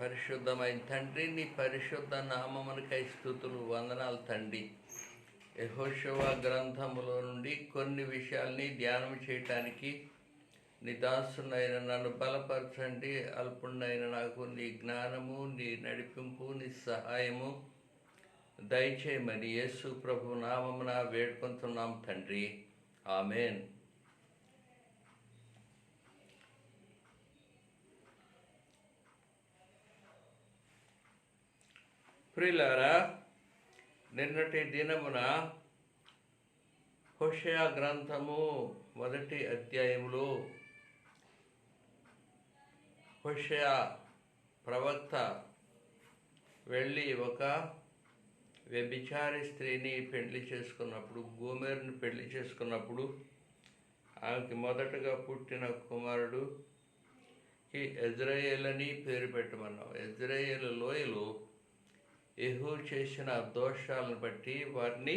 పరిశుద్ధమైన తండ్రి, నీ పరిశుద్ధ నామమునకై స్తుతులు, వందనాలు తండ్రి. యెహోషువ గ్రంథములో నుండి కొన్ని విషయాల్ని ధ్యానం చేయటానికి నీ దాసునైన నన్ను బలపరచండి. అల్పుణ్ణైన నాకు నీ జ్ఞానము, నీ నడిపింపు, నీ సహాయము దయచేయమని యేసు ప్రభు నామమున వేడుకుంటున్నాం తండ్రి. ఆమెన్. ప్రియులారా, నిన్నటి దినమున హోషేయ గ్రంథము 1వ అధ్యాయములో హోషేయ ప్రవక్త వెళ్ళి ఒక వ్యభిచారి స్త్రీని పెళ్లి చేసుకున్నప్పుడు, గోమెరుని పెళ్లి చేసుకున్నప్పుడు ఆమెకి మొదటగా పుట్టిన కుమారుడుకి యెజ్రెయేలు అని పేరు పెట్టమన్నాం. యెజ్రెయేలు లోయలో యెహూ చేసిన దోషాలను బట్టి వారిని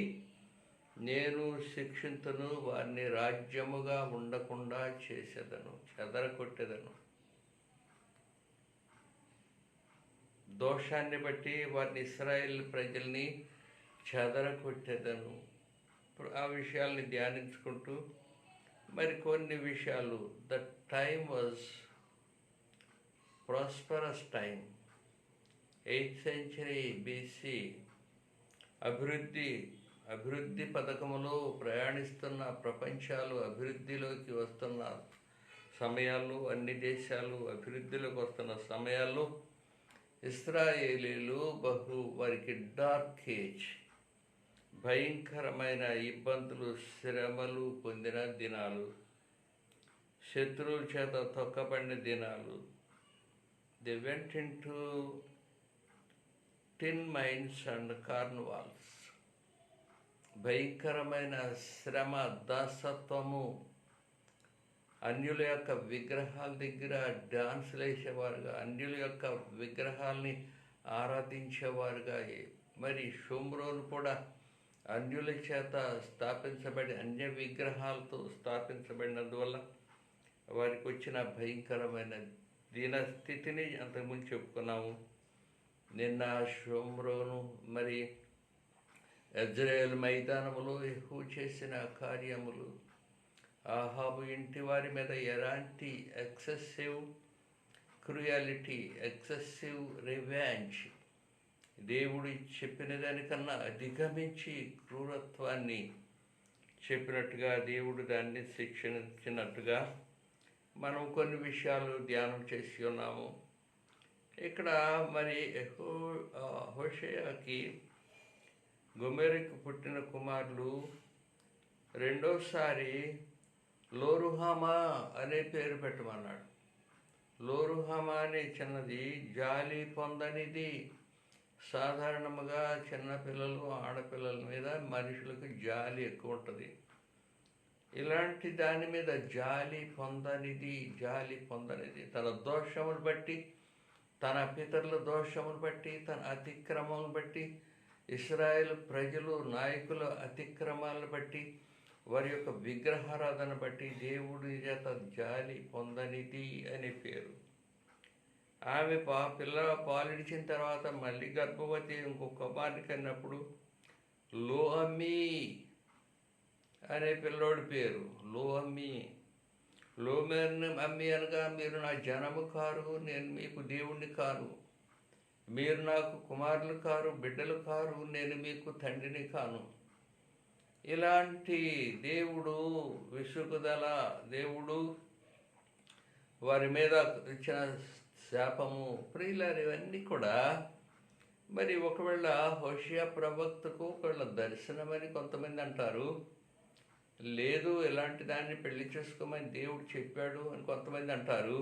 నేను శిక్షింతును, వారిని రాజ్యముగా ఉండకుండా చేసేదను, చెదరగొట్టేదను. దోషాన్ని బట్టి వారిని, ఇశ్రాయేల్ ప్రజల్ని చెదరగొట్టేదను. ఇప్పుడు ఆ విషయాల్ని ధ్యానించుకుంటూ మరికొన్ని విషయాలు. The time was prosperous time, 8th century BC. అభివృద్ధి పథకములో ప్రయాణిస్తున్న ప్రపంచాలు అభివృద్ధిలోకి వస్తున్న సమయాల్లో, అన్ని దేశాలు అభివృద్ధిలోకి వస్తున్న సమయాల్లో ఇశ్రాయేలీలు వారికి డార్క్ ఏజ్, భయంకరమైన ఇబ్బందులు, శ్రమలు పొందిన దినాలు, శత్రువుల చేత తొక్కబడిన దినాలు. They went into tin mines and carnivals. భయంకరమైన శ్రమ, దాసత్వము, అన్యుల యొక్క విగ్రహాల దగ్గర డాన్సులు వేసేవారుగా, అన్యుల యొక్క విగ్రహాల్ని ఆరాధించేవారుగా. మరి షోమ్రోను కూడా అన్యుల చేత స్థాపించబడి, అన్య విగ్రహాలతో స్థాపించబడినందువల్ల వారికి వచ్చిన భయంకరమైన దీనస్థితిని అంతకుముందు చెప్పుకున్నాము. నిన్న షోమ్రోను మరి యెజ్రెయేలు మైదానములో యెహూ చేసిన కార్యములు, ఆహాబు ఇంటి వారి మీద ఎలాంటి ఎక్సెసివ్ క్రూయాలిటీ, ఎక్సెసివ్ రివెంజ్, దేవుడు చెప్పిన దానికన్నా అధిగమించి క్రూరత్వాన్ని చెప్పినట్టుగా, దేవుడు దాన్ని శిక్షించినట్టుగా మనం కొన్ని విషయాలు ధ్యానం చేసి ఉన్నాము. ఇక్కడ మరి హోషేయకి గోమెరుకి పుట్టిన కుమారులు రెండోసారి లోరుహామా అనే పేరు పెట్టమన్నాడు. లోరుహామా అనే చిన్నది జాలి పొందనిది. సాధారణంగా చిన్నపిల్లలు, ఆడపిల్లల మీద మనుషులకు జాలి ఎక్కువ ఉంటుంది. ఇలాంటి దాని మీద జాలి పొందనిది. తన దోషమును బట్టి, తన పితరుల దోషమును బట్టి, తన అతిక్రమమును బట్టి, ఇశ్రాయేల్ ప్రజలు నాయకుల అతిక్రమాలను బట్టి, వారి యొక్క విగ్రహారాధన బట్టి దేవుడి చేత జాలి పొందనిది అనే పేరు. ఆమె పాలిడిచిన తర్వాత మళ్ళీ గర్భవతి ఇంకో కుమారుని కన్నప్పుడు లోఅమ్మీ అనే పిల్లోడి పేరు లోఅమ్మీ. లోమెరుని అమ్మి అనగా, మీరు నా జనము కారు, నేను మీకు దేవుణ్ణి కాను. మీరు నాకు కుమారులు కారు, బిడ్డలు కారు, నేను మీకు తండ్రిని కాను. ఇలాంటి దేవుడు విసుగుదల, దేవుడు వారి మీద ఇచ్చిన శాపము, ప్రియులారు, ఇవన్నీ కూడా మరి ఒకవేళ హోషేయ ప్రవక్తకు ఒకవేళ దర్శనమని కొంతమంది అంటారు. లేదు, ఇలాంటి దాన్ని పెళ్లి చేసుకోమని దేవుడు చెప్పాడు అని కొంతమంది అంటారు.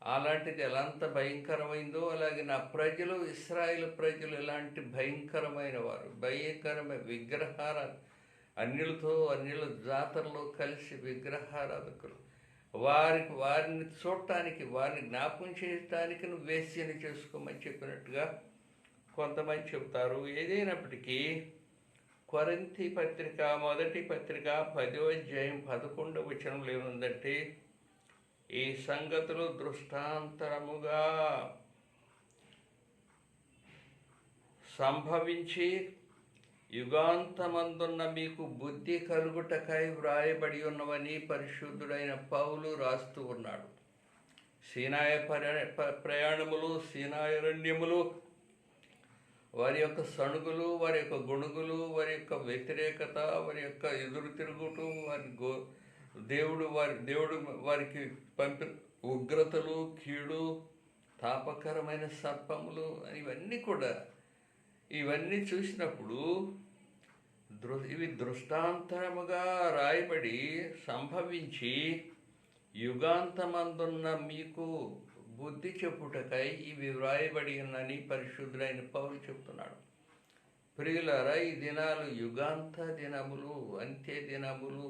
అలాంటిది ఎలాంత భయంకరమైందో అలాగే నా ప్రజలు, ఇశ్రాయేలు ప్రజలు ఎలాంటి భయంకరమైన వారు, భయంకరమైన అన్యులతో, అన్యుల జాతరలో కలిసి విగ్రహారాధకులు. వారిని చూడటానికి, వారిని జ్ఞాపకం చేయటానికి నువ్వు వేశ్యని చేసుకోమని చెప్పినట్టుగా కొంతమంది చెబుతారు. ఏదైనప్పటికీ కొరింథీ పత్రిక, మొదటి పత్రిక 10వ అధ్యాయం 11వ వచనంలో ఏముందంటే, ఈ సంగతులు దృష్టాంతరముగా సంభవించి యుగాంతమందున్న మీకు బుద్ధి కలుగుటకై వ్రాయబడి ఉన్నవని పరిశుద్ధుడైన పౌలు రాస్తూ ఉన్నాడు. సీనాయ ప్రయాణములు, సీనాయరణ్యములు, వారి యొక్క సణుగులు, వారి యొక్క గొణుగులు, వారి యొక్క వ్యతిరేకత, వారి యొక్క ఎదురు తిరుగుటు, దేవుడు వారికి పంపిన ఉగ్రతలు, కీడు, తాపకరమైన సర్పములు, ఇవన్నీ చూసినప్పుడు ఇవి దృష్టాంతరముగా రాయబడి సంభవించి యుగాంతమందున్న మీకు బుద్ధి చెప్పుటకై ఇవి వ్రాయబడి ఉన్నని పరిశుద్ధులైన పౌలు చెప్తున్నాడు. ప్రియులారా, ఈ దినాలు యుగాంత దినములు, అంత్య దినములు,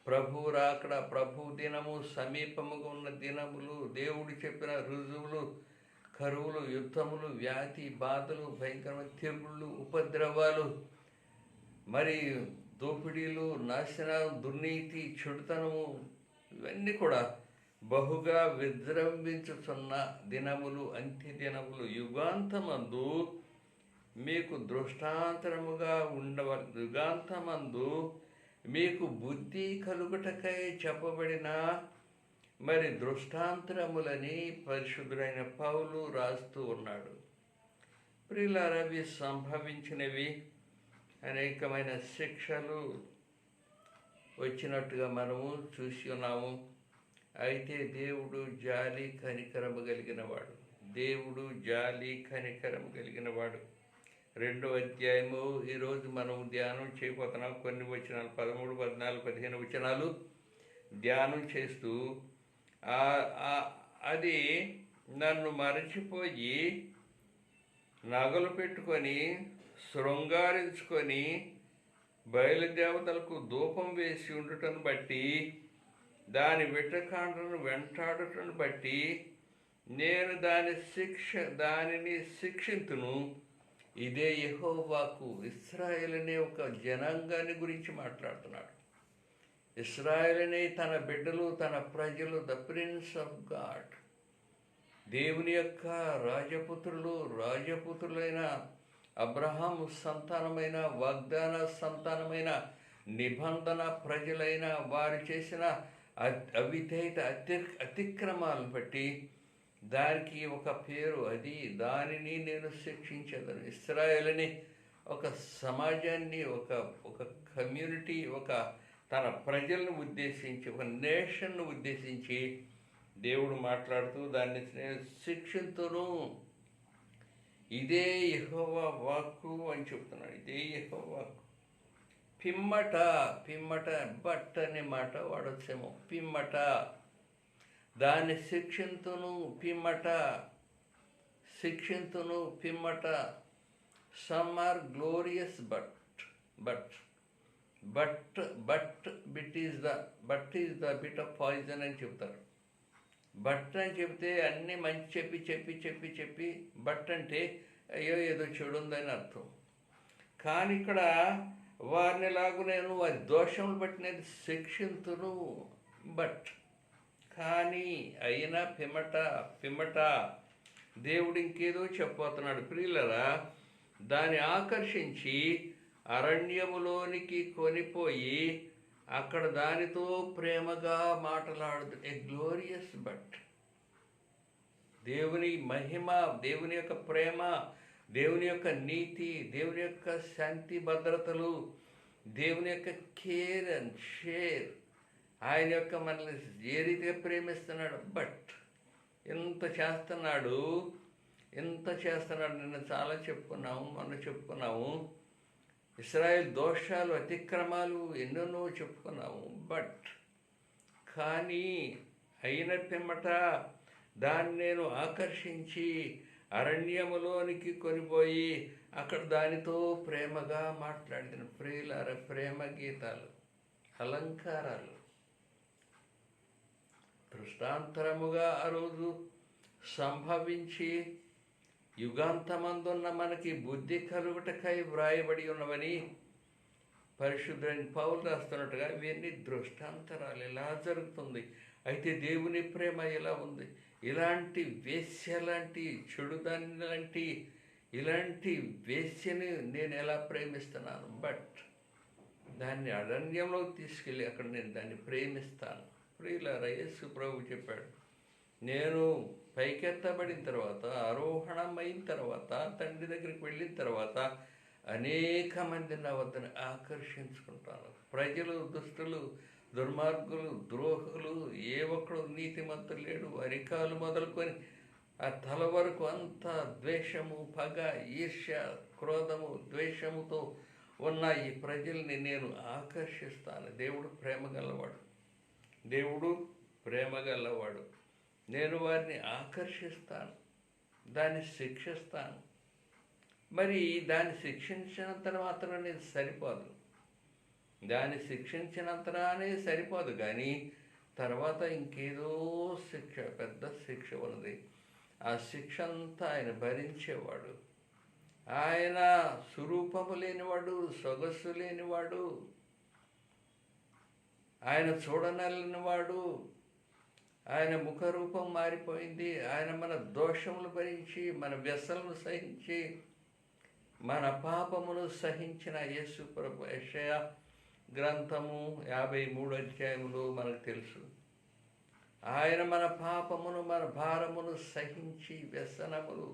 ప్రభు రాకడ, ప్రభు దినము సమీపముగా ఉన్న దినములు, దేవుడు చెప్పిన రుజువులు, కరువులు, యుద్ధములు, వ్యాధి బాధలు, భయంకరమైన తెగుళ్ళు, ఉపద్రవాలు, మరి దోపిడీలు, నాశనాలు, దుర్నీతి, చెడుతనము, ఇవన్నీ కూడా బహుగా విజృంభించుతున్న దినములు, అంత్య దినములు. యుగాంతమందు మీకు దృష్టాంతరముగా యుగాంతమందు మీకు బుద్ధి కలుగుటకై చెప్పబడిన మరి దృష్టాంతరములని పరిశుద్ధుడైన పౌలు రాస్తూ ఉన్నాడు. ప్రియులారా, అవి సంభవించినవి అనేకమైన శిక్షలు వచ్చినట్టుగా మనము చూసి ఉన్నాము. అయితే దేవుడు జాలి కనికరము కలిగినవాడు. దేవుడు జాలి కనికరము కలిగినవాడు. 2వ అధ్యాయము ఈరోజు మనం ధ్యానం చేయబోతున్నాం. కొన్ని వచనాలు 13, 14, 15 వచనాలు ధ్యానం చేస్తూ అది నన్ను మరచిపోయి నగలు పెట్టుకొని శృంగారించుకొని బయలుదేవతలకు ధూపం వేసి ఉండుటను బట్టి, దాని విట్టకాండను వెంటాడుటను బట్టి నేను దానిని శిక్షింతును. ఇదే యెహోవాకు. ఇశ్రాయేలు అనే ఒక జనాంగాన్ని గురించి మాట్లాడుతున్నాడు. ఇశ్రాయేలు అనే తన బిడ్డలు, తన ప్రజలు, ద ప్రిన్స్ ఆఫ్ గాడ్, దేవుని యొక్క రాజపుత్రులైన అబ్రహాము సంతానమైన, వాగ్దాన సంతానమైన, నిబంధన ప్రజలైన వారు చేసిన అవిధేయత, అతిక్రమాలను బట్టి దానికి ఒక పేరు, దానిని నేను శిక్షించేదను. ఇశ్రాయేలుని ఒక సమాజాన్ని, ఒక కమ్యూనిటీ, తన ప్రజలను ఉద్దేశించి, ఒక నేషన్ను ఉద్దేశించి దేవుడు మాట్లాడుతూ దాన్ని నేను శిక్షింతును. ఇదే యెహోవా వాక్కు అని చెప్తున్నాడు. ఇదే యెహోవా వాక్కు. పిమ్మట బట్ అనే మాట వాడొచ్చేమో. పిమ్మట దాన్ని శిక్షింతును, పిమ్మట. Some are glorious but is the bit of poison అని చెప్తారు. బట్ అని చెప్తే అన్నీ మంచి చెప్పి బట్ అంటే అయ్యో ఏదో చెడు ఉందని అర్థం. కానీ ఇక్కడ వారినిలాగు నేను వారి దోషములు బట్టి నేను శిక్షింతును. బట్ కానీ అయినా పిమ్మట దేవుడు ఇంకేదో చెప్పబోతున్నాడు. ప్రియులరా, దాన్ని ఆకర్షించి అరణ్యములోనికి కొనిపోయి అక్కడ దానితో ప్రేమగా మాట్లాడు. ఏ గ్లోరియస్ బట్. దేవుని మహిమ, దేవుని యొక్క ప్రేమ, దేవుని యొక్క నీతి, దేవుని యొక్క శాంతి భద్రతలు, దేవుని యొక్క కేర్ అండ్ షేర్, ఆయన యొక్క మనల్ని ఏ రీతిగా ప్రేమిస్తున్నాడు. బట్ ఎంత చేస్తున్నాడు. నిన్న చాలా మొన్న చెప్పుకున్నాము. ఇశ్రాయేల్ దోషాలు, అతిక్రమాలు ఎన్నెన్నో చెప్పుకున్నాము. బట్ కానీ అయిన పిమ్మట దాన్ని నేను ఆకర్షించి అరణ్యములోనికి కొనిపోయి అక్కడ దానితో ప్రేమగా మాట్లాడిన. ప్రియులార, ప్రేమ గీతాలు, అలంకారాలు దృష్టాంతరముగా ఆ రోజు సంభవించి యుగాంతమందున్న మనకి బుద్ధి కలుగుటకై వ్రాయబడి ఉన్నవని పరిశుద్ధుడైన పౌలు రాస్తున్నట్టుగా ఇవన్నీ దృష్టాంతరాలు. ఎలా జరుగుతుంది? అయితే దేవుని ప్రేమ ఎలా ఉంది? ఇలాంటి వేశ్య లాంటి, చెడుదాని లాంటి ఇలాంటి వేశ్యని నేను ఎలా ప్రేమిస్తున్నాను, బట్ దాన్ని అరణ్యంలోకి తీసుకెళ్ళి అక్కడ నేను దాన్ని ప్రేమిస్తాను. ప్రియులారా, యేసు ప్రభు చెప్పాడు, నేను పైకెత్తబడిన తర్వాత, ఆరోహణమైన తర్వాత, తండ్రి దగ్గరికి వెళ్ళిన తర్వాత అనేక మంది నా వద్దని ఆకర్షించుకుంటాను. ప్రజలు, దుష్టులు, దుర్మార్గులు, ద్రోహులు, ఏ ఒక్కడు నీతిమంతులు లేడు. అరికాలు మొదలుకొని ఆ తల వరకు అంతా ద్వేషము, పగ, ఈర్ష్య, క్రోధము, ద్వేషముతో ఉన్న ఈ ప్రజల్ని నేను ఆకర్షిస్తాను. దేవుడు ప్రేమ గలవాడు, దేవుడు ప్రేమ గలవాడు. నేను వారిని ఆకర్షిస్తాను, దాన్ని శిక్షిస్తాను. మరి దాన్ని శిక్షించినంత మాత్రమే సరిపోదు, దాన్ని శిక్షించినంతనే సరిపోదు, కానీ తర్వాత ఇంకేదో శిక్ష, పెద్ద శిక్ష ఉన్నది. ఆ శిక్ష అంతా ఆయన భరించేవాడు. ఆయన స్వరూపము లేనివాడు, సొగస్సు లేనివాడు, ఆయన చూడనల్లినవాడు. ఆయన ముఖరూపం మారిపోయింది. ఆయన మన దోషములు భరించి, మన వ్యసనలు సహించి, మన పాపమును సహించిన యేసు ప్రభు. యెషయా గ్రంథము 53 అధ్యాయములో మనకు తెలుసు, ఆయన మన పాపమును, మన భారమును సహించి, వ్యసనములు,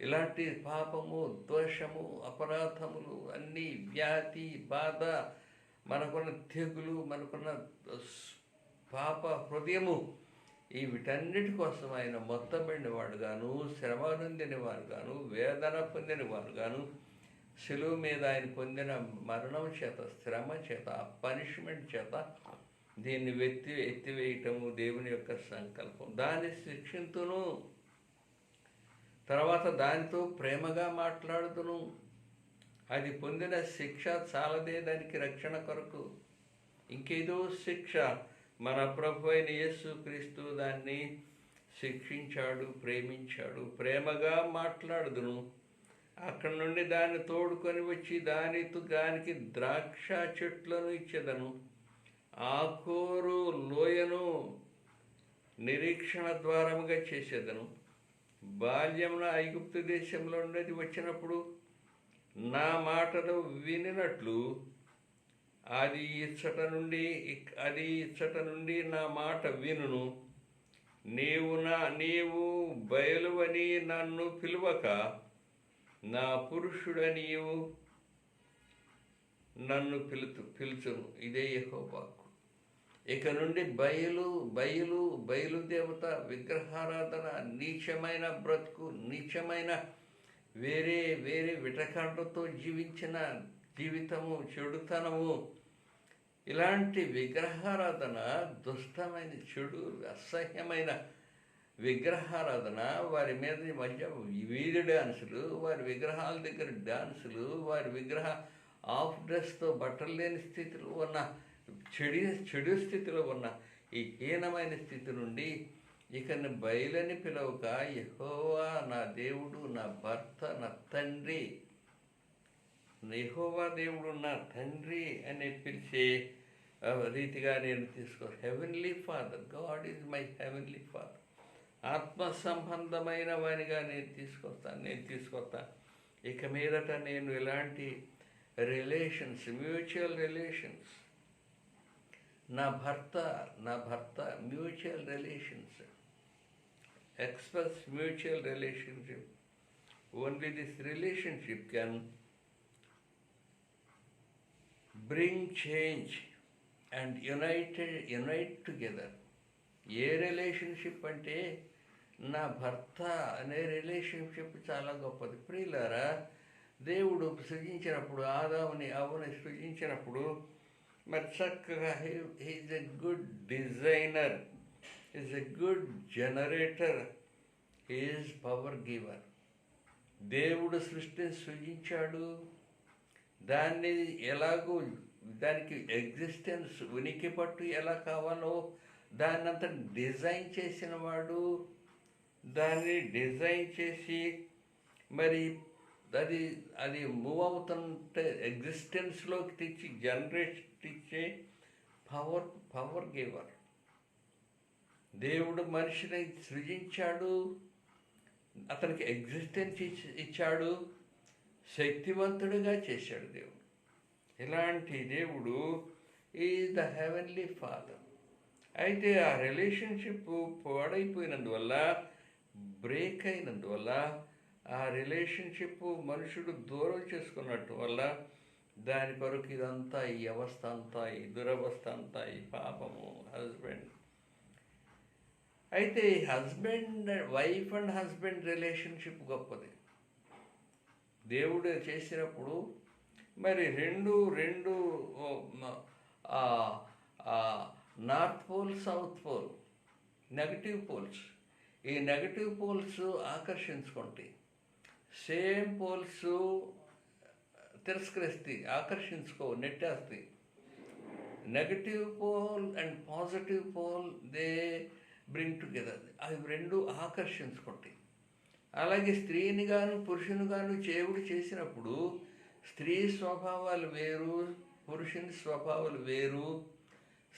ఇలాంటి పాపము, దోషము, అపరాధములు అన్నీ, వ్యాధి, బాధ, మనకున్న తెగులు, మనకున్న పాప హృదయము, ఈ వీటన్నిటి కోసం ఆయన మొత్తబడినవాడు గాను, శ్రమ నొందినవాడు గాను, వేదన పొందినవాడు గాను, శిలువ మీద ఆయన పొందిన మరణం చేత, శ్రమ చేత, పనిష్మెంట్ చేత దీన్ని ఎత్తివేయటము దేవుని యొక్క సంకల్పం. దాన్ని శిక్షింతును, తర్వాత దానితో ప్రేమగా మాట్లాడుతును. అది పొందిన శిక్ష చాలదే దానికి రక్షణ కొరకు, ఇంకేదో శిక్ష. మన ప్రభు అయిన యేసు క్రీస్తు దాన్ని శిక్షించాడు, ప్రేమించాడు. ప్రేమగా మాట్లాడుదును. అక్కడి నుండి దాన్ని తోడుకొని వచ్చి దానికి ద్రాక్ష చెట్లను ఇచ్చేదను, ఆకోరు లోయను నిరీక్షణ ద్వారముగా చేసేదను. బాల్యమున ఐగుప్తు దేశంలో ఉండేది వచ్చినప్పుడు నా మాటలు వినినట్లు అది ఇచ్చట నుండి నా మాట వినును. నీవు బయలువని నన్ను పిలువక, నా పురుషుడనియు నన్ను పిలుచును. ఇదే యెహోవా వాక్కు. ఇక నుండి బయలుదేవత, విగ్రహారాధన, నీచమైన బ్రతుకు, నీచమైన వేరే విటకాండతో జీవించిన జీవితము, చెడుతనము, ఇలాంటి విగ్రహారాధన, దుష్టమైన, చెడు, అసహ్యమైన విగ్రహారాధన, వారి మీద మధ్య వీధి డాన్సులు, వారి విగ్రహాల దగ్గర డాన్సులు, వారి విగ్రహ ఆఫ్ డ్రెస్తో బట్టలు లేని స్థితిలో ఉన్న, చెడు స్థితిలో ఉన్న ఈ హీనమైన స్థితి నుండి ఇక బయలని పిలవక, యెహోవా నా దేవుడు, నా భర్త, నా తండ్రి, యెహోవా దేవుడు నా తండ్రి అని పిలిచే రీతిగా నేను heavenly father, God is my heavenly father, ఆత్మ సంబంధమైన వానిగా నేను తీసుకొస్తాను. ఇక మీదట నేను ఇలాంటి రిలేషన్స్, మ్యూచువల్ రిలేషన్స్, నా భర్త mutual relations, express mutual relationship. Only this relationship can bring change and unite together. A relationship అంటే నా భర్త అనే రిలేషన్షిప్ చాలా గొప్పది. ప్రియులారా, దేవుడు సృజించినప్పుడు, ఆదాముని అవ్వని సృజించినప్పుడు మరి చక్కగా he's a good designer, is a good generator, is power giver. దేవుడు సృష్టిని సృజించాడు, దాన్ని ఎలాగో దానికి ఎగ్జిస్టెన్స్, ఉనికి పట్టు ఎలా కావాలో దాన్ని అంతా డిజైన్ చేసిన వాడు. దాన్ని డిజైన్ చేసి మరి అది మూవ్ అవుతుంటే ఎగ్జిస్టెన్స్లోకి తెచ్చి జనరేట్ ఇచ్చే పవర్ గివర్. దేవుడు మనిషిని సృజించాడు, అతనికి ఎగ్జిస్టెన్స్ ఇచ్చాడు, శక్తివంతుడిగా చేశాడు దేవుడు. ఇలాంటి దేవుడు ఈజ్ ద హెవెన్లీ ఫాదర్. అయితే ఆ రిలేషన్షిప్ పాడైపోయినందువల్ల, బ్రేక్ అయినందువల్ల, ఆ రిలేషన్షిప్ మనుషుడు దూరం చేసుకున్నట్టు వల్ల దాని కొరకు ఇదంతా, ఈ అవస్థ అంతా, ఈ దురవస్థ అంతా, ఈ పాపము హస్బెండ్. అయితే వైఫ్ అండ్ హస్బెండ్ రిలేషన్షిప్ గొప్పది. దేవుడు చేసినప్పుడు మరి రెండు north pole, south pole, negative poles. ఈ నెగటివ్ పోల్స్ ఆకర్షించుకుంటాయి, సేమ్ పోల్స్ తిరస్కరిస్తాయి, నెట్టేస్తాయి. Negative pole and positive pole they bring together. అవి రెండు ఆకర్షించుకుంటాయి. అలాగే స్త్రీని గాను పురుషుని గాను దేవుడు చేసినప్పుడు స్త్రీ స్వభావాలు వేరు, పురుషుని స్వభావాలు వేరు,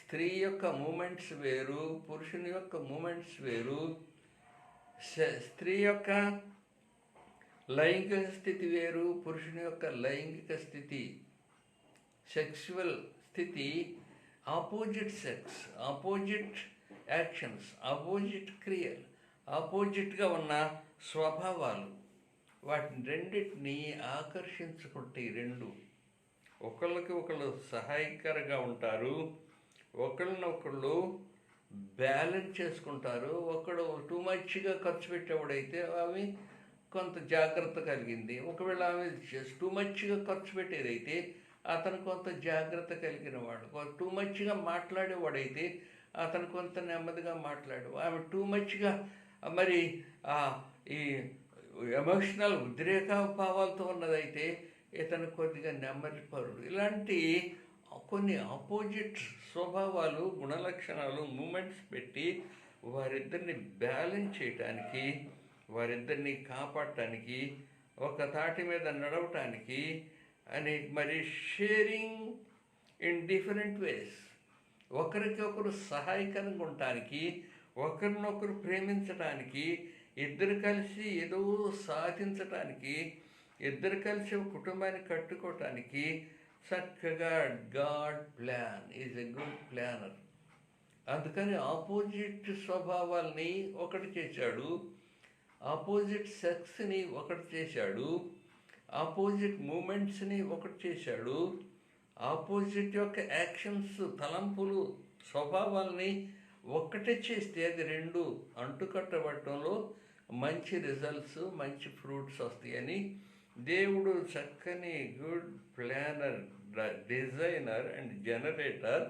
స్త్రీ యొక్క మూమెంట్స్ వేరు, పురుషుని యొక్క మూమెంట్స్ వేరు, స్త్రీ యొక్క లైంగిక స్థితి వేరు, పురుషుని యొక్క లైంగిక స్థితి, సెక్సువల్ స్థితి, opposite sex, opposite actions, opposite క్రియలు, ఆపోజిట్గా ఉన్న స్వభావాలు, వాటిని రెండింటినీ ఆకర్షించుకుంటే రెండు ఒకళ్ళకి ఒకళ్ళు సహాయకరంగా ఉంటారు, ఒకళ్ళనొకళ్ళు బ్యాలెన్స్ చేసుకుంటారు. ఒకడు టూ మచ్గా ఖర్చు పెట్టేవాడైతే అవి కొంత జాగ్రత్త కలిగింది, ఒకవేళ ఆమె టూ మచ్గా ఖర్చు పెట్టేదైతే అతను కొంత జాగ్రత్త కలిగిన వాడు. టూ మచ్గా మాట్లాడేవాడైతే అతను కొంత నెమ్మదిగా మాట్లాడు. ఆమె టూ మచ్గా మరి ఈ ఎమోషనల్ ఉద్రేక భావాలతో ఉన్నదైతే ఇతను కొద్దిగా నెమ్మదిపరుడు. ఇలాంటి కొన్ని ఆపోజిట్ స్వభావాలు, గుణలక్షణాలు, మూమెంట్స్ పెట్టి వారిద్దరిని బ్యాలెన్స్ చేయటానికి, వారిద్దరిని కాపాడటానికి, ఒక తాటి మీద నడవటానికి అని మరి షేరింగ్ ఇన్ డిఫరెంట్ వేస్, ఒకరికి ఒకరు సహాయకరంగా ఉండటానికి, ఒకరినొకరు ప్రేమించడానికి, ఇద్దరు కలిసి ఏదో సాధించటానికి, ఇద్దరు కలిసి ఒక కుటుంబాన్ని కట్టుకోవటానికి చక్కగా God plan is a good planner. అందుకని ఆపోజిట్ స్వభావాల్ని ఒకటి చేశాడు, ఆపోజిట్ సెక్స్ని ఒకటి చేశాడు, ఆపోజిట్ మూమెంట్స్ని ఒకటి చేశాడు, ఆపోజిట్ యొక్క యాక్షన్స్, తలంపులు, స్వభావాల్ని ఒక్కటే చేస్తే అది రెండు అంటుకట్టబడటంలో మంచి రిజల్ట్స్, మంచి ఫ్రూట్స్ వస్తాయని దేవుడు చక్కని good planner, designer and generator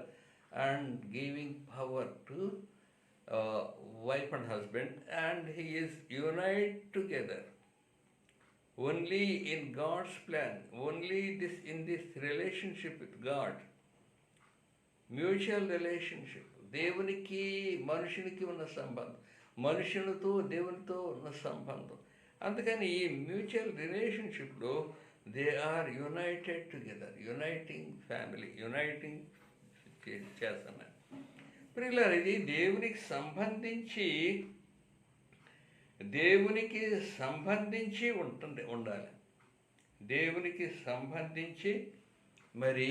and giving power to wife and husband, and he is unite together only in God's plan, only in this relationship with God, mutual relationship. దేవునికి మనుషునికి ఉన్న సంబంధం, మనుషులతో దేవునితో ఉన్న సంబంధం. అందుకని ఈ మ్యూచువల్ రిలేషన్షిప్లో they are united together, uniting family, uniting చేస్తున్నారు. ప్రియులారా, ఇది దేవునికి సంబంధించి ఉండాలి. దేవునికి సంబంధించి మరి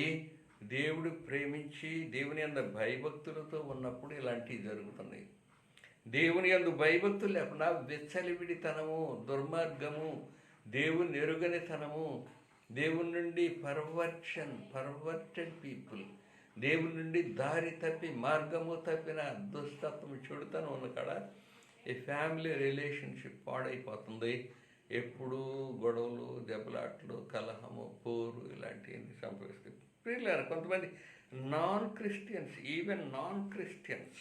దేవుడు ప్రేమించి దేవుని యందు భయభక్తులతో ఉన్నప్పుడు ఇలాంటివి జరుగుతున్నాయి. దేవుని యందు భయభక్తులు లేకుండా విచ్చలివిడితనము, దుర్మార్గము, దేవుని ఎరుగనితనము, దేవుని నుండి పర్వర్టెడ్ పీపుల్, దేవుని నుండి దారి తప్పి మార్గము తప్పిన దుస్తత్వం, చెడుతనం ఉన్న కాడ ఈ ఫ్యామిలీ రిలేషన్షిప్ పాడైపోతుంది. ఎప్పుడూ గొడవలు, దెబ్బలాట్లు, కలహము, పోరు ఇలాంటివన్నీ సంభవిస్తాయి. ప్రియులారా, కొంతమంది non Christians, even non Christians,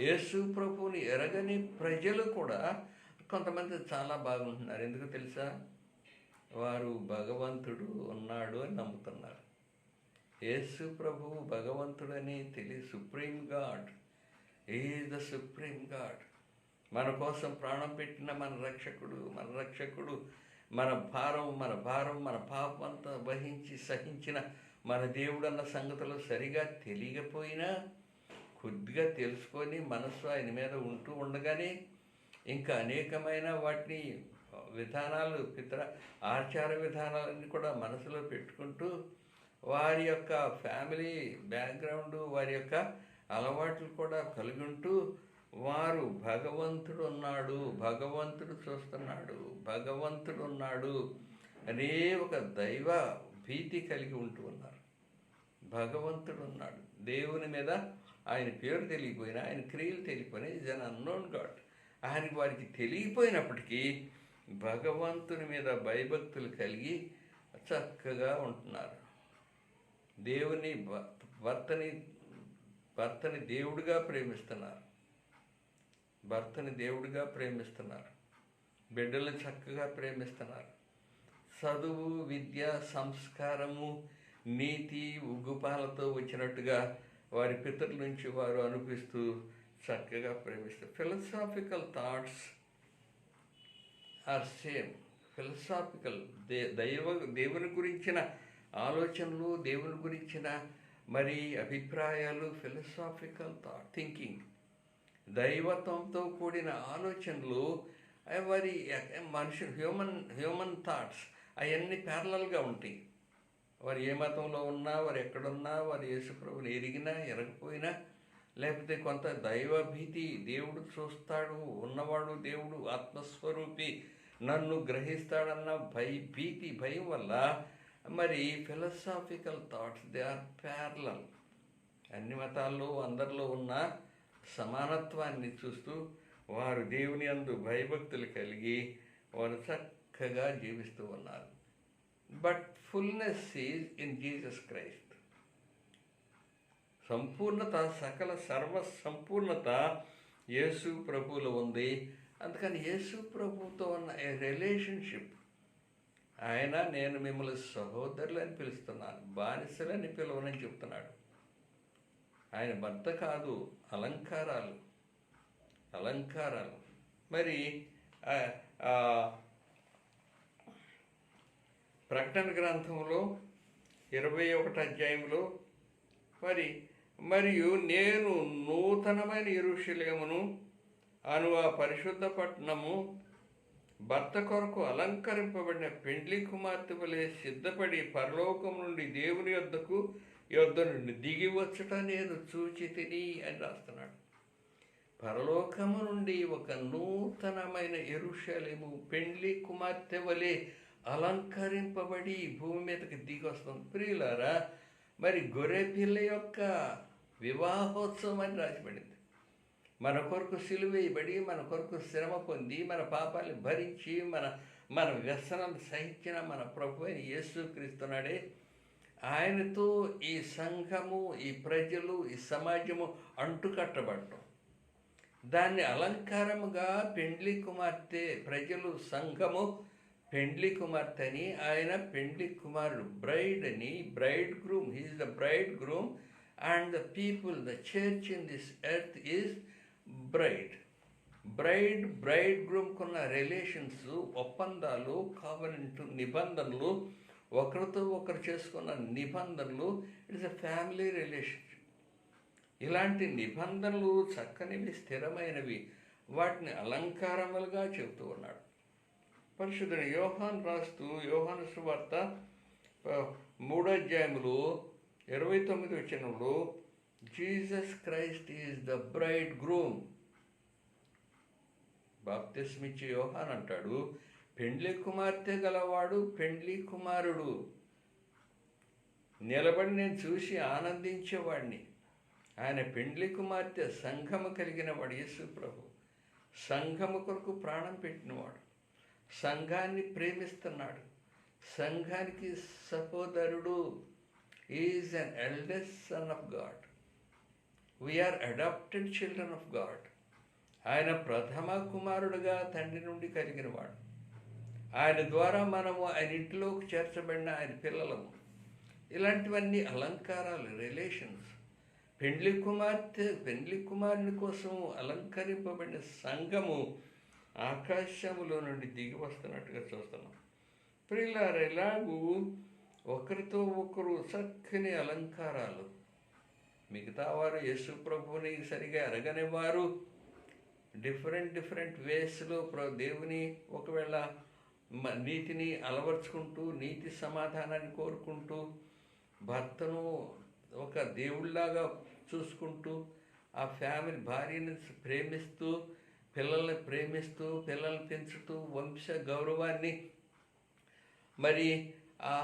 Yesu ప్రభువుని ఎరగని ప్రజలు కూడా కొంతమంది చాలా బాగుంటున్నారు. ఎందుకు తెలుసా? వారు భగవంతుడు ఉన్నాడు అని నమ్ముతున్నారు. యేసు ప్రభువు భగవంతుడని supreme God, is the supreme God. మన కోసం ప్రాణం పెట్టిన మన రక్షకుడు, మన భారం, మన పాపం అంతా వహించి సహించిన మన దేవుడు అన్న సంగతులు సరిగా తెలియకపోయినా కొద్దిగా తెలుసుకొని మనసు ఆయన మీద ఉంటూ ఉండగానే ఇంకా అనేకమైన వాటిని విధానాలు ఆచార విధానాలన్నీ కూడా మనసులో పెట్టుకుంటూ వారి యొక్క ఫ్యామిలీ బ్యాక్గ్రౌండ్, వారి యొక్క అలవాట్లు కూడా కలిగి ఉంటూ వారు భగవంతుడు ఉన్నాడు, భగవంతుడు చూస్తున్నాడు, భగవంతుడు ఉన్నాడు అనే ఒక దైవ భీతి కలిగి ఉంటూ ఉన్నారు. భగవంతుడు ఉన్నాడు, దేవుని మీద ఆయన పేరు తెలియపోయినా, ఆయన క్రియలు తెలియపోయినా ఈజ్ అన్ అన్నోన్ గాడ్. ఆయనకి వారికి తెలియపోయినప్పటికీ భగవంతుని మీద భయభక్తులు కలిగి చక్కగా ఉంటున్నారు. దేవుని భర్తని దేవుడిగా ప్రేమిస్తున్నారు, భర్తని దేవుడిగా ప్రేమిస్తున్నారు, బిడ్డలను చక్కగా ప్రేమిస్తున్నారు. చదువు, విద్య, సంస్కారము, నీతి, ఉగ్గుపాలతో వచ్చినట్టుగా వారి పితరుల నుంచి వారు అనిపిస్తూ చక్కగా ప్రేమిస్తారు. Philosophical thoughts are same. Philosophical దేవుని గురించిన ఆలోచనలు, దేవుని గురించిన మరి అభిప్రాయాలు, ఫిలసాఫికల్ థింకింగ్, దైవత్వంతో కూడిన ఆలోచనలు వారి హ్యూమన్ థాట్స్ అవన్నీ ప్యారలల్గా ఉంటాయి. వారు ఏ మతంలో ఉన్నా, వారు ఎక్కడున్నా, వారు యేసుప్రభుని ఎరిగినా ఎరగపోయినా, లేకపోతే కొంత దైవభీతి, దేవుడు చూస్తాడు, ఉన్నవాడు దేవుడు, ఆత్మస్వరూపి, నన్ను గ్రహిస్తాడన్న భయం వల్ల మరి philosophical thoughts they are parallel. అన్ని మతాల్లో అందరిలో ఉన్న సమానత్వాన్ని చూస్తూ వారు దేవుని యందు భయభక్తులు కలిగి వారు చక్కగా జీవిస్తూ ఉన్నారు. But fullness is in Jesus Christ. సంపూర్ణత, సకల సర్వ సంపూర్ణత యేసు ప్రభువులో ఉంది. అందుకని యేసు ప్రభువుతో ఉన్న ఏ రిలేషన్షిప్, ఆయన నేను మిమ్మల్ని సహోదరులు అని పిలుస్తున్నాను, బానిసలని పిలవనని చెప్తున్నాడు. ఆయన భర్త కాదు, అలంకారాలు. మరి ప్రకటన గ్రంథంలో 21వ అధ్యాయంలో మరియు నేను నూతనమైన యెరూషలేమును అను ఆ పరిశుద్ధ పట్టణము భర్త కొరకు అలంకరింపబడిన పెండ్లి కుమార్తె వలె సిద్ధపడి పరలోకం నుండి దేవుని యొద్ద నుండి దిగి వచ్చుట నేను చూచితిని అని రాస్తున్నాడు. పరలోకము నుండి ఒక నూతనమైన యెరూషలేము పెండ్లి కుమార్తె వలె అలంకరింపబడి భూమి మీదకి దిగి వస్తుంది. ప్రియులారా, మరి గొర్రె పిల్ల యొక్క వివాహోత్సవం అని రాసిపడింది. మన కొరకు సిలువేయబడి, మన కొరకు శ్రమ పొంది, మన పాపాన్ని భరించి, మన వ్యసనాలు సహించిన మన ప్రభు అయిన యేసుక్రీస్తున్నాడే, ఆయనతో ఈ సంఘము, ఈ ప్రజలు, ఈ సమాజము అంటుకట్టబడటం, దాన్ని అలంకారముగా పెండ్లి కుమార్తె, ప్రజలు, సంఘము పెండ్లి కుమార్తె అని, ఆయన పెండ్లి కుమారుడు, బ్రైడ్ అని, bride groom, he is the bride groom and the people, the church in this earth is bride గ్రూమ్కున్న రిలేషన్స్, ఒప్పందాలు, కావనెంట్, నిబంధనలు, ఒకరితో ఒకరు చేసుకున్న నిబంధనలు, ఇట్స్ ఎ ఫ్యామిలీ రిలేషన్షిప్. ఇలాంటి నిబంధనలు చక్కనివి, స్థిరమైనవి, వాటిని అలంకారములుగా చెబుతూ ఉన్నాడు పరిశుద్ధుడు యోహాను రాస్తూ. యోహాను సువార్త 3వ అధ్యాయంలో 29వ వచనంలో Jesus Christ is the bride groom. బాప్తిస్మిచ్చే యోహాన్ అంటాడు, పెండ్లి కుమార్తె గలవాడు పెండ్లి కుమారుడు. నిలబడి నేను చూసి ఆనందించేవాడిని. ఆయన పెండ్లి కుమార్తె, సంఘము కలిగిన వాడు యేసు ప్రభు. సంఘము కొరకు ప్రాణం పెట్టినవాడు, సంఘాన్ని ప్రేమిస్తున్నాడు, సంఘానికి సహోదరుడు. Is an eldest son of God. We are adapted children of God. ఆయన ప్రథమ కుమారుడుగా తండ్రి నుండి కలిగినవాడు. ఆయన ద్వారా మనము ఆయన ఇంట్లోకి చేర్చబడిన ఆయన పిల్లలము. ఇలాంటివన్నీ అలంకారాలు, రిలేషన్స్. పెండ్లి కుమారుని కోసం అలంకరింపబడిన సంఘము ఆకాశములో నుండి దిగి వస్తున్నట్టుగా చూస్తున్నాం. ప్రియులారా, ఇలాగూ ఒకరితో ఒకరు చక్కని అలంకారాలు. మిగతా వారు యేసు ప్రభువుని సరిగా ఎరగని వారు, డిఫరెంట్ వేస్లో దేవుని ఒకవేళ నీతిని అలవర్చుకుంటూ నీతి సమాధానాన్ని కోరుకుంటూ భర్తను ఒక దేవుళ్ళలాగా చూసుకుంటూ ఆ ఫ్యామిలీ భార్యని ప్రేమిస్తూ పిల్లల్ని ప్రేమిస్తూ పిల్లల్ని పెంచుతూ వంశ గౌరవాన్ని మరి ఆ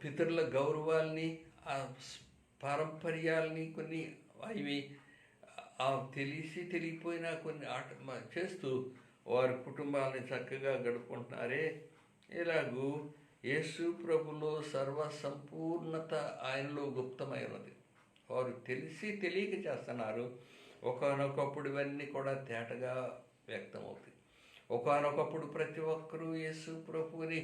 పితరుల గౌరవాల్ని ఆ పారంపర్యాలని కొన్ని అవి తెలియపోయినా కొన్ని చేస్తూ వారి కుటుంబాలని చక్కగా గడుపుకుంటున్నారే. ఇలాగూ యేసు ప్రభులో సర్వసంపూర్ణత ఆయనలో గుప్తమై ఉన్నది. వారు తెలియక చేస్తున్నారు. ఒకానొకప్పుడు ఇవన్నీ కూడా తేటగా వ్యక్తమవుతాయి. ఒకానొకప్పుడు ప్రతి ఒక్కరూ యేసు ప్రభుని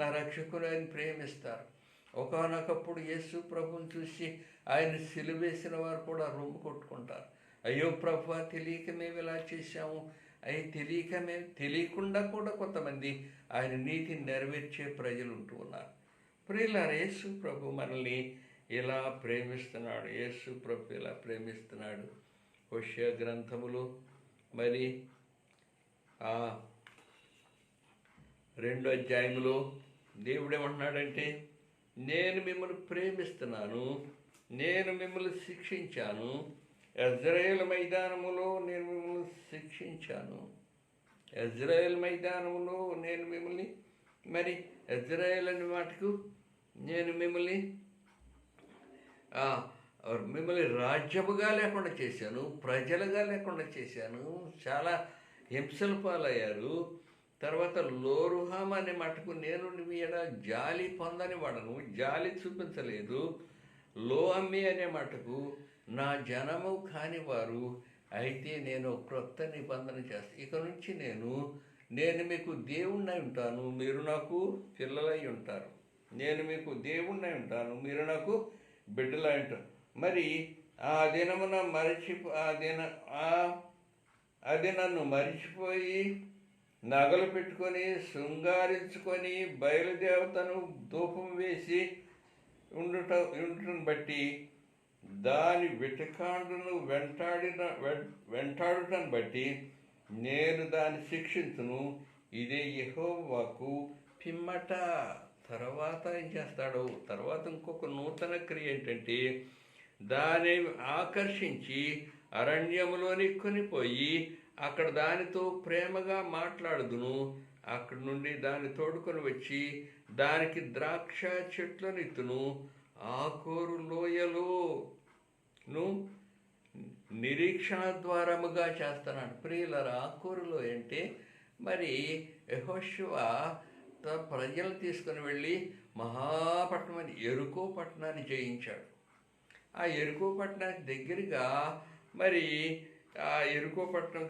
నా రక్షకుని ఆయన ప్రేమిస్తారు. ఒకానొకప్పుడు యేసు ప్రభుని చూసి ఆయన సిలువేసిన వారు కూడా రొమ్ము కొట్టుకుంటారు. అయ్యో ప్రభు, తెలియక మేము ఇలా చేశాము. అవి తెలియకుండా కూడా కొంతమంది ఆయన నీతిని నెరవేర్చే ప్రజలు ఉంటూ ఉన్నారు. ప్రియులారా, యేసు ప్రభు మనల్ని ఇలా ప్రేమిస్తున్నాడు. యేసు ప్రభు ఇలా ప్రేమిస్తున్నాడు. హోషేయ గ్రంథములో మరి 2వ అధ్యాయములో దేవుడు ఏమంటున్నాడంటే, నేను మిమ్మల్ని ప్రేమిస్తున్నాను, నేను మిమ్మల్ని శిక్షించాను, ఇజ్రాయేల్ మైదానములో నేను మిమ్మల్ని శిక్షించాను. ఇజ్రాయేల్ మైదానములో నేను మిమ్మల్ని మరి ఇజ్రాయేల్ అనే మాటకు నేను మిమ్మల్ని రాజ్యముగా లేకుండా చేశాను, ప్రజలుగా లేకుండా చేశాను. చాలా హింసల పాలయ్యారు. తర్వాత లోరుహామ్ అనే మటుకు నేను మీ ఎడ జాలి పొందని వాడను, జాలి చూపించలేదు. లో అమ్మి అనే మటుకు నా జనము కాని వారు, అయితే నేను క్రొత్త నిబంధన చేస్తాను. ఇక నుంచి నేను మీకు దేవుణ్ణి ఉంటాను, మీరు నాకు పిల్లలై ఉంటారు. నేను మీకు దేవుణ్ణి ఉంటాను, మీరు నాకు బిడ్డలై ఉంటారు. మరి ఆ దినమున అది నన్ను మరిచిపోయి నగలు పెట్టుకొని శృంగారించుకొని బయలుదేవతను ధూపం వేసి ఉండుటను బట్టి దాని వెటకాండును వెంటాడుటను బట్టి నేను దాన్ని శిక్షించును. ఇదే యెహోవాకు పిమ్మట. తర్వాత ఏం చేస్తాడు? తర్వాత ఇంకొక నూతన క్రియ ఏంటంటే, దాన్ని ఆకర్షించి అరణ్యములోని కొనిపోయి అక్కడ దానితో ప్రేమగా మాట్లాడుదును. అక్కడి నుండి దాన్ని తోడుకొని వచ్చి దానికి ద్రాక్ష చెట్లనిత్తును. ఆకోరు లోయలోను నిరీక్షణ ద్వారముగా చేస్తున్నాడు. ప్రియులారా, ఆకోరులో అంటే మరి యెహోషువ ప్రజలు తీసుకుని వెళ్ళి మహాపట్నం అని ఎరుకో పట్టణాన్ని జయించాడు. ఆ ఎరుకో పట్టణానికి దగ్గరగా మరి ఆ ఎరుకో పట్టణం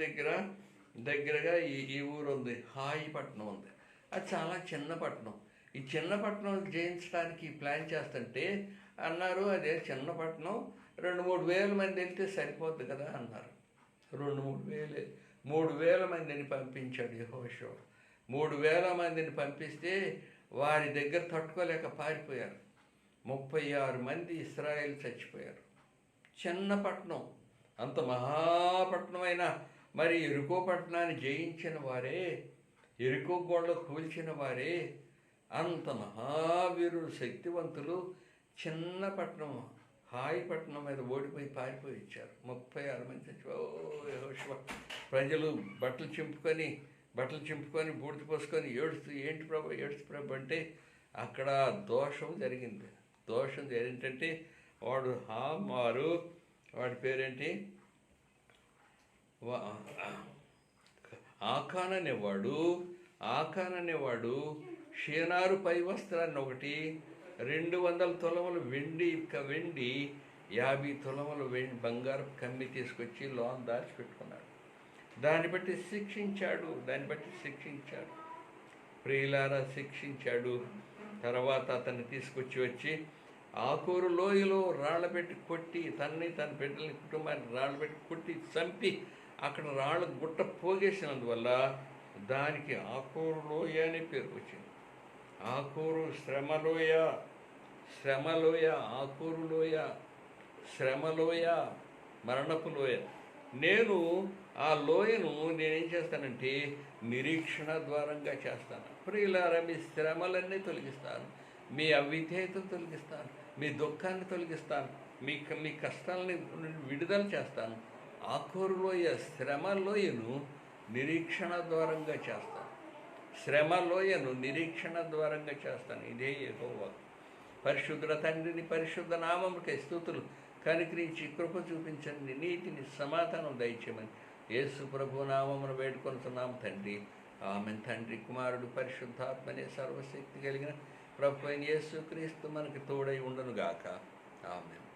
దగ్గరగా ఈ ఊరు ఉంది, హాయి పట్టణం ఉంది. అది చాలా చిన్న పట్టణం. ఈ చిన్న పట్టణం జయించడానికి ప్లాన్ చేస్తుంటే అన్నారు, అదే చిన్న పట్టణం 2-3 వేల మంది వెళ్తే సరిపోద్ది కదా అన్నారు. 3,000 మందిని పంపించాడు యెహోషువ. 3,000 మందిని పంపిస్తే వారి దగ్గర తట్టుకోలేక పారిపోయారు. 36 మంది ఇశ్రాయేలు చచ్చిపోయారు. చిన్న పట్టణం, అంత మహాపట్నమైన మరి ఎరుకో పట్టణాన్ని జయించిన వారే, ఎరుకో గోడలు కూల్చిన వారే, అంత మహావీరులు శక్తివంతులు చిన్న పట్టణం హాయి పట్టణం మీద ఓడిపోయి పారిపోయి ఇచ్చారు. 36 మంది చచ్చిపోయారు. ప్రజలు బట్టలు చింపుకొని బూడిద పోసుకొని ఏడుస్తూ, ఏంటి ప్రభు అంటే అక్కడ దోషం జరిగింది. ఏంటంటే వాడు హామారు, వాడి పేరేంటి, ఆకాన్ అనేవాడు షీనారు పై వస్త్రాన్ని ఒకటి 200 తులములు వెండి 50 తులములు బంగారు కమ్మి తీసుకొచ్చి లోన్ దాచిపెట్టుకున్నాడు. దాన్ని బట్టి శిక్షించాడు. ప్రియులారా, శిక్షించాడు. తర్వాత అతన్ని వచ్చి ఆకోరు లోయలో రాళ్ళబెట్టి కొట్టి తన బిడ్డల్ని కుటుంబాన్ని రాళ్ళబెట్టి కొట్టి చంపి అక్కడ రాళ్ళ గుట్ట పోగేసినందువల్ల దానికి ఆకోరు లోయ అనే పేరు వచ్చింది. ఆకోరు శ్రమలోయ, ఆకోరు లోయ, శ్రమలోయ, మరణపు లోయ. నేను ఆ లోయను నేనేం చేస్తానంటే నిరీక్షణ ద్వారంగా చేస్తాను. ప్రియులారా, మీ శ్రమలన్నీ తొలగిస్తాను, మీ అవిధేయతను తొలగిస్తాను, మీ దుఃఖాన్ని తొలగిస్తాను, మీ కష్టాలని విడుదల చేస్తాను. ఆఖరు లోయ, శ్రమ లోయను నిరీక్షణ ద్వారంగా చేస్తాను. శ్రమ లోయను నిరీక్షణ ద్వారంగా చేస్తాను. ఇదే యెహోవా. పరిశుద్ధ తండ్రిని, పరిశుద్ధ నామముకే స్తుతులు. కనికరించి కృప చూపించండి, నీతిని సమాధానం దయచేయమని యేసు ప్రభు నామమును వేడుకొనుతున్నాం తండ్రి. ఆమెన్. తండ్రి, కుమారుడు, పరిశుద్ధాత్మనే సర్వశక్తి కలిగిన ప్రభు అయిన యేసు క్రీస్తు మనకి తోడై ఉండునుగాక. ఆమెన్.